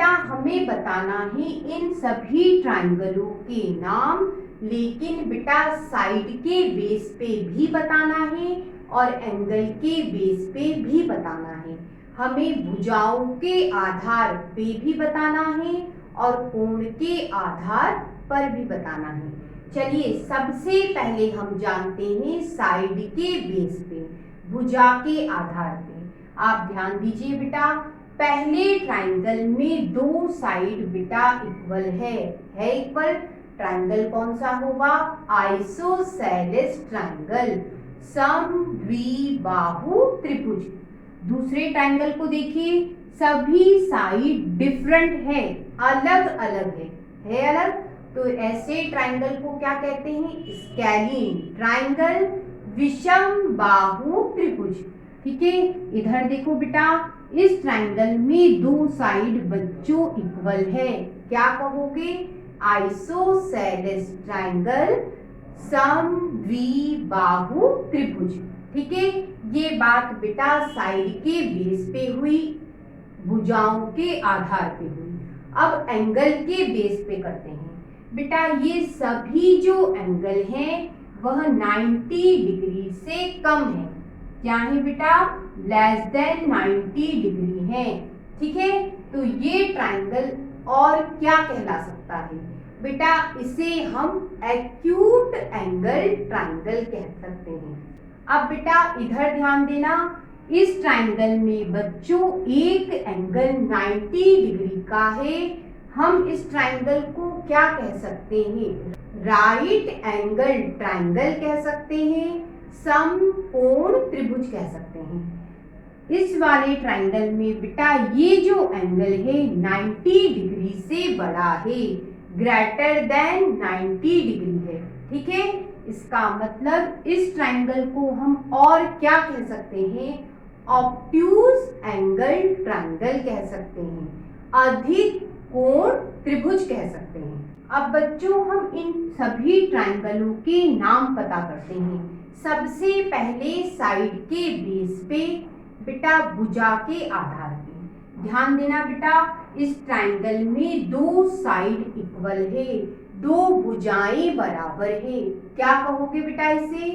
बेटा हमें बताना है इन सभी ट्राइंगलों के नाम, लेकिन बेटा साइड के बेस पे भी बताना है और एंगल के बेस पे भी बताना है। हमें भुजाओं के आधार पे भी बताना है और कोण के आधार पर भी बताना है। चलिए सबसे पहले हम जानते हैं साइड के बेस पे, भुजा के आधार पे। आप ध्यान दीजिए बेटा, पहले ट्राइंगल में दो साइड बेटा इक्वल है इक्वल। ट्राइंगल कौन सा होगा? आइसोसेलेस ट्राइंगल, समद्विबाहु त्रिभुज। दूसरे ट्राइंगल को देखिए, सभी साइड डिफरेंट है, अलग अलग है अलग। तो ऐसे ट्राइंगल को क्या कहते हैं? स्केलीन ट्राइंगल, विषम बाहु त्रिभुज। ठीक है, इधर देखो बेटा, इस ट्राइंगल में दो साइड बच्चों इक्वल है, क्या कहोगे? आइसोसेलेस ट्राइंगल, समद्विबाहु त्रिभुज। ठीक है, ये बात बेटा साइड के बेस पे हुई, भुजाओं के आधार पे हुई। अब एंगल के बेस पे करते हैं बेटा। ये सभी जो एंगल हैं वह 90 डिग्री से कम है। क्या है बेटा? लेस देन 90 डिग्री है। ठीक है, तो ये ट्राइंगल और क्या कहला सकता है बेटा? इसे हम एक्यूट एंगल ट्राइंगल कह सकते हैं। अब बेटा इधर ध्यान देना, इस ट्राइंगल में बच्चों एक एंगल 90 डिग्री का है। हम इस ट्राइंगल को क्या कह सकते हैं? राइट एंगल ट्राइंगल कह सकते हैं, समकोण त्रिभुज कह सकते हैं। इस वाले ट्राइंगल में बेटा ये जो एंगल है 90 डिग्री से बड़ा है, ग्रेटर देन 90 डिग्री है। ठीक है, इसका मतलब इस ट्राइंगल को हम और क्या कह सकते हैं? ऑब्ट्यूज एंगल ट्राइंगल कह सकते हैं, अधिक कोण त्रिभुज कह सकते हैं। अब बच्चों हम इन सभी ट्राइंगलों के नाम पता करते हैं। सबसे पहले साइड के बेस पे बेटा, भुजा के आधार पे। ध्यान देना बेटा, इस ट्राइंगल में दो साइड इक्वल है, दो भुजाएं बराबर है, क्या कहोगे बेटा इसे?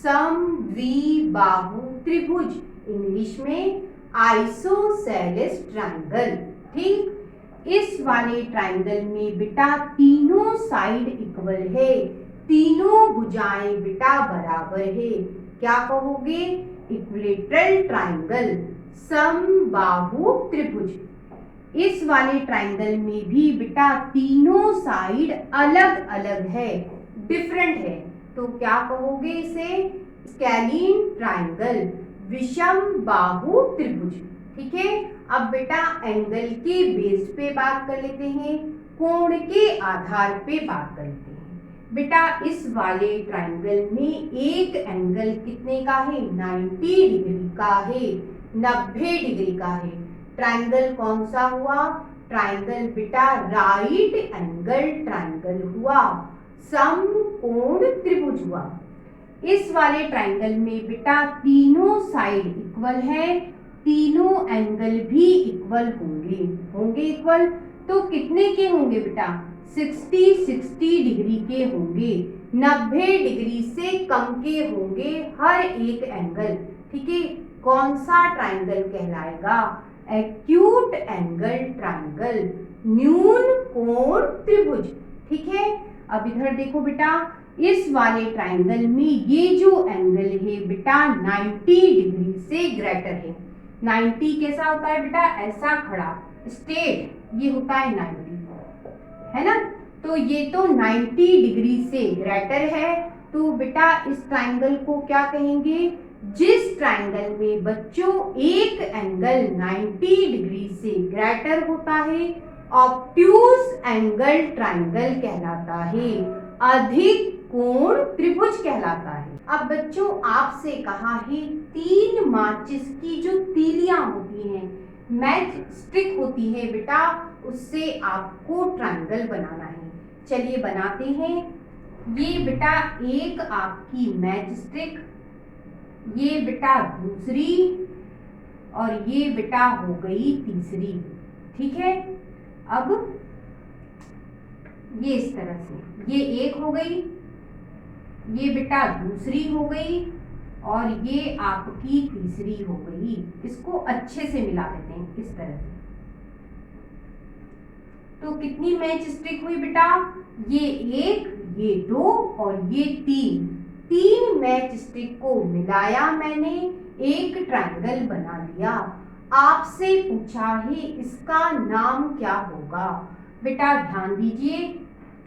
समद्विबाहु त्रिभुज, इंग्लिश में आइसोसेलेस ट्राइंगल। ठीक, इस वाले ट्राइंगल में बेटा तीनों साइड इक्वल है, तीनों भुजाएं बेटा बराबर है, क्या कहोगे? इक्विलेटरल ट्राइंगल, समबाहु त्रिभुज। इस वाले ट्राइंगल में भी बेटा तीनों साइड अलग अलग है, डिफरेंट है, तो क्या कहोगे इसे? स्केलीन ट्राइंगल, विषम बाहु त्रिभुज। ठीक है, अब बेटा एंगल के बेस पे बात कर लेते हैं, कोण के आधार पे बात कर लेते हैं। बेटा इस वाले ट्राइंगल में एक एंगल कितने का है? 90 डिग्री का है, 90 डिग्री का है। ट्राइंगल कौन सा हुआ? ट्राइंगल बेटा राइट एंगल ट्राइंगल हुआ, समकोण त्रिभुज हुआ। इस वाले ट्राइंगल में बेटा तीनों साइड इक्वल है, तीनों एंगल भी इक्वल होंगे इक्वल। तो कितने के होंगे बेटा? 60 डिग्री के होंगे, 90 डिग्री से कम के होंगे हर एक एंगल। ठीक है, कौन सा ट्राइंगल कहलाएगा? एक्यूट एंगल ट्राइंगल, न्यून कोण त्रिभुज। ठीक है, अब इधर देखो बेटा, इस वाले ट्राइंगल में ये जो एंगल है बेटा 90 डिग्री से ग्रेटर है। 90 कैसा होता है बेटा? ऐसा खड़ा स्ट्रेट, ये होता है 90, है ना? तो ये तो 90 डिग्री से ग्रेटर है, तो बेटा इस ट्राइंगल को क्या कहेंगे? जिस ट्राइंगल में बच्चों एक एंगल 90 डिग्री से ग्रेटर होता है, ऑब्ट्यूज एंगल ट्राइंगल कहलाता है, अधिक कोण त्रिभुज कहलाता है। अब बच्चों आपसे कहा है, तीन माचिस की जो तीलियां होती हैं, मैच स्टिक होती है बेटा, उससे आपको ट्राइंगल बनाना है। चलिए बनाते हैं। ये बेटा एक आपकी मैच स्टिक, ये बेटा दूसरी, और ये बेटा हो गई तीसरी। ठीक है, अब ये इस तरह से, ये एक हो गई, ये बेटा दूसरी हो गई और ये आपकी तीसरी हो गई। इसको अच्छे से मिला देते हैं इस तरह से। तो कितनी मैच स्टिक हुई बेटा? ये एक, ये दो और ये तीन। तीन मैच स्टिक को मिलाया मैंने, एक ट्रायंगल बना लिया। आपसे पूछा है इसका नाम क्या होगा? बेटा ध्यान दीजिए,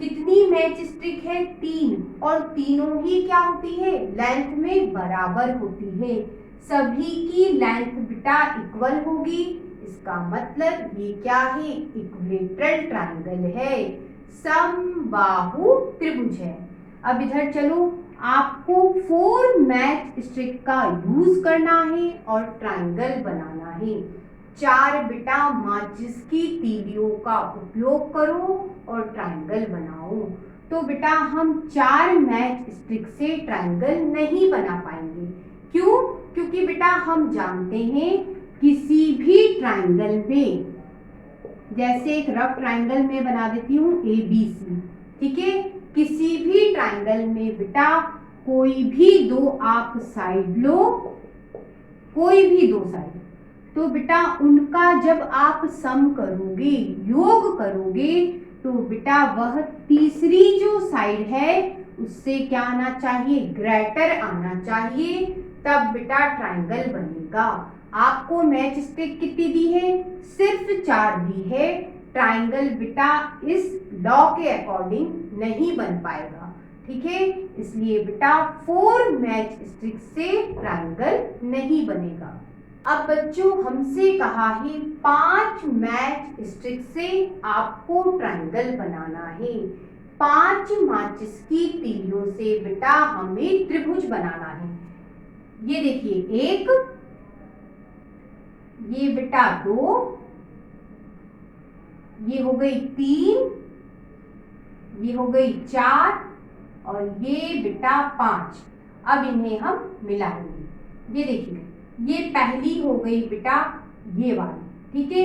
कितनी मैच स्टिक है? तीन, और तीनों ही क्या होती है? लेंथ में बराबर होती है। सभी की लेंथ बेटा इक्वल होगी। इसका मतलब ये क्या है? इक्विलेटरल ट्रायंगल है, समबाहु त्रिभुज है। अब इधर चलो, आपको 4 मैच स्टिक का यूज करना है और ट्रायंगल बनाना है। 4 बेटा माचिस की तीलियों का उपयोग करो और ट्रायंगल बनाओ। तो बेटा हम 4 मैच स्टिक से ट्रायंगल नहीं बना पाएंगे। क्यों? क्योंकि बेटा हम जानते हैं किसी भी ट्रायंगल में, जैसे एक रफ ट्रायंगल में बना देती हूँ ABC, ठीक है? किसी भी ट्रायंगल में बेटा कोई भी दो आप साइड लो, कोई भी दो साइड, तो बेटा उनका जब आप सम करोगे, योग करोगे, तो बेटा वह तीसरी जो साइड है उससे क्या आना चाहिए? ग्रेटर आना चाहिए, तब बेटा ट्रायंगल बनेगा। आपको मैच स्टिक कितनी दी है? सिर्फ 4 दी है। ट्रायंगल बेटा इस लॉ के अकॉर्डिंग नहीं बन पाएगा, ठीक है? इसलिए बेटा 4 मैच स्टिक से ट्रायंगल नहीं बनेगा। अब बच्चों हमसे कहा है 5 मैच स्टिक से आपको ट्रायंगल बनाना है। 5 माचिस की तीलियों से बेटा हमें त्रिभुज बनाना है। ये देखिए, एक, ये बेटा 2, ये हो गई 3, ये हो गई 4 और ये बेटा 5। अब इन्हें हम मिलाएंगे। ये देखिए, ये पहली हो गई बेटा ये वाली, ठीक है?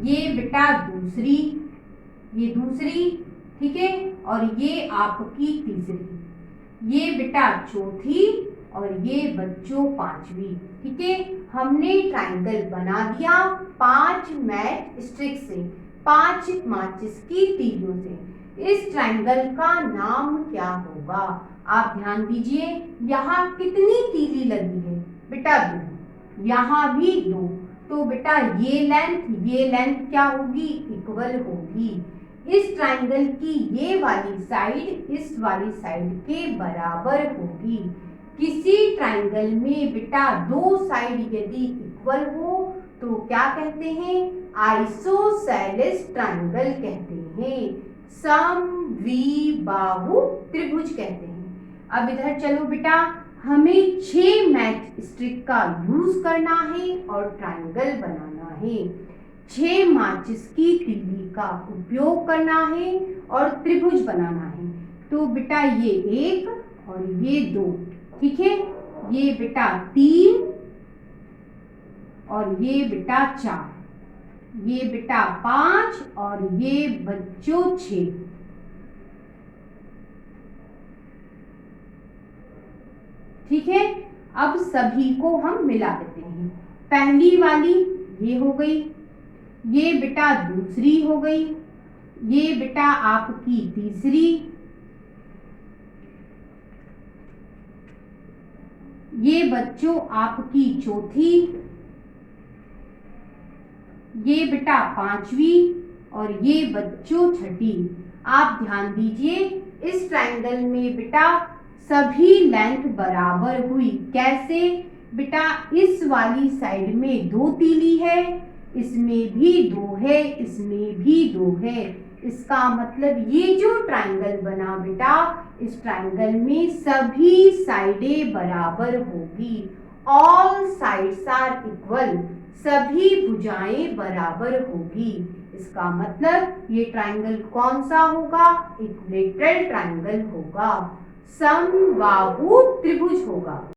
ये बेटा दूसरी, ये दूसरी, ठीक है? और ये आपकी तीसरी, ये बेटा चौथी और ये बच्चों 5वीं, ठीक है? हमने ट्रायंगल बना दिया 5 मैच स्टिक से, 5 माचिस की तीलियों से। इस ट्रायंगल का नाम क्या होगा? आप ध्यान दीजिए, यहाँ कितनी तीली लगी है? बेटा 2, यहाँ भी 2, तो बेटा ये लेंथ क्या होगी? इक्वल होगी। इस ट्रायंगल की ये वाली साइड इस वाली साइड के बराबर होगी। किसी ट्रायंगल में बेटा 2 साइड यदि इक्वल हो तो क्या कहते हैं? आइसोसेलेस ट्रायंगल कहते हैं, समद्विबाहु त्रिभुज कहते हैं। अब इधर चलो बेटा, हमें 6 मैच स्टिक का यूज करना है और ट्रायंगल बनाना है। 6 माचिस की तीली का उपयोग करना है और त्रिभुज बनाना है। तो बेटा ये 1 और ये 2, ठीक है? ये बेटा 3 और ये बेटा 4, ये बेटा 5 और ये बच्चों 6। ठीक है? अब सभी को हम मिला देते हैं। पहली वाली ये हो गई, ये बेटा दूसरी हो गई, ये बेटा आपकी तीसरी, ये बच्चों आपकी चौथी, ये बेटा 5वीं और ये बच्चों 6ठी। आप ध्यान दीजिए, इस ट्रायंगल में बेटा सभी लेंथ बराबर हुई। कैसे? बेटा इस वाली साइड में 2 तीली है, इसमें भी 2 है, इसमें भी 2 है। इसका मतलब ये जो ट्रायंगल बना बेटा, इस ट्रायंगल में सभी साइडें बराबर होगी। ऑल साइड्स आर इक्वल, सभी भुजाएं बराबर होगी। इसका मतलब ये ट्रायंगल कौन सा होगा? इक्विलेटरल ट्रायंगल होगा, समबाहु त्रिभुज होगा।